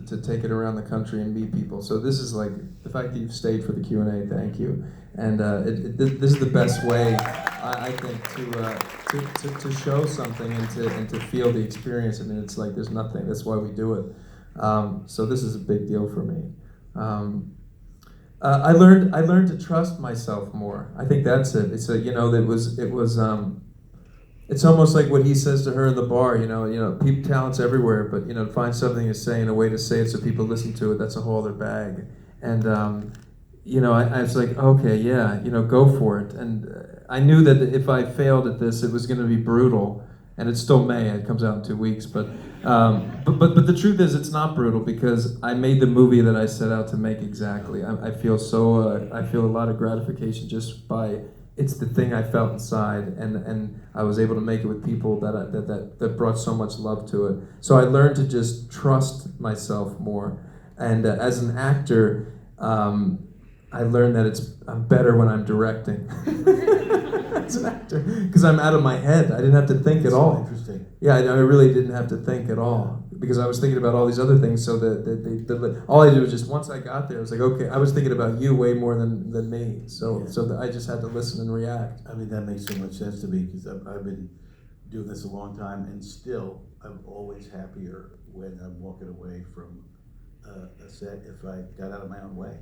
to take it around the country and meet people. So this is like, the fact that you've stayed for the Q&A, thank you. And this is the best way, I think, to show something and to feel the experience. I mean, it's like there's nothing, that's why we do it. So this is a big deal for me. I learned to trust myself more. I think that's it. It's a, it's almost like what he says to her in the bar. People, talent's everywhere, but find something to say and a way to say it so people listen to it. That's a whole other bag. And I was like, okay, yeah, go for it. And I knew that if I failed at this, it was going to be brutal. And it still may. It comes out in 2 weeks, but the truth is, it's not brutal because I made the movie that I set out to make exactly. I feel a lot of gratification just by it's the thing I felt inside, and I was able to make it with people that brought so much love to it. So I learned to just trust myself more, and as an actor, I learned that I'm better when I'm directing. As an actor, because I'm out of my head. I didn't have to think at all. Interesting. Yeah, I really didn't have to think at all because I was thinking about all these other things. So that all I did was just once I got there, I was like, okay, I was thinking about you way more than me. So I just had to listen and react. I mean, that makes so much sense to me because I've been doing this a long time, and still I'm always happier when I'm walking away from a set if I got out of my own way.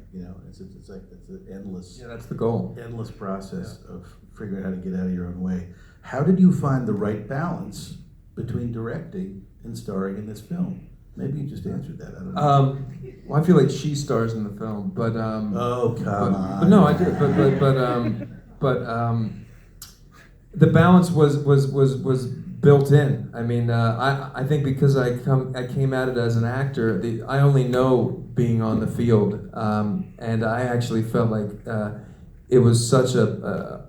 It's like it's an endless. Yeah, that's the goal. Endless process of figuring out how to get out of your own way. How did you find the right balance between directing and starring in this film? Maybe you just answered that. I don't know. Well, I feel like she stars in the film, but oh come on. But no, I did. But the balance was built in. I mean, I think because I came at it as an actor, I only know being on the field, and I actually felt like it was such a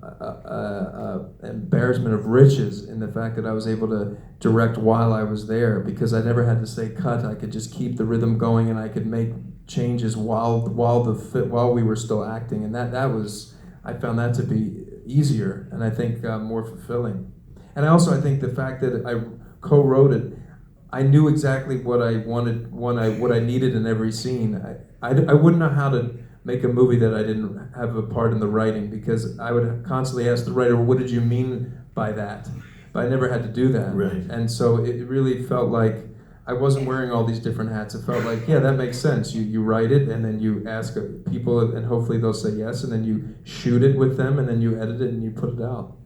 embarrassment of riches in the fact that I was able to direct while I was there because I never had to say cut. I could just keep the rhythm going and I could make changes while we were still acting, and I found that to be easier and I think more fulfilling. And I think the fact that I co-wrote it, I knew exactly what I wanted, what I needed in every scene. I wouldn't know how to make a movie that I didn't have a part in the writing because I would constantly ask the writer, what did you mean by that? But I never had to do that. Right. And so it really felt like I wasn't wearing all these different hats. It felt like, yeah, that makes sense. You write it and then you ask people and hopefully they'll say yes and then you shoot it with them and then you edit it and you put it out.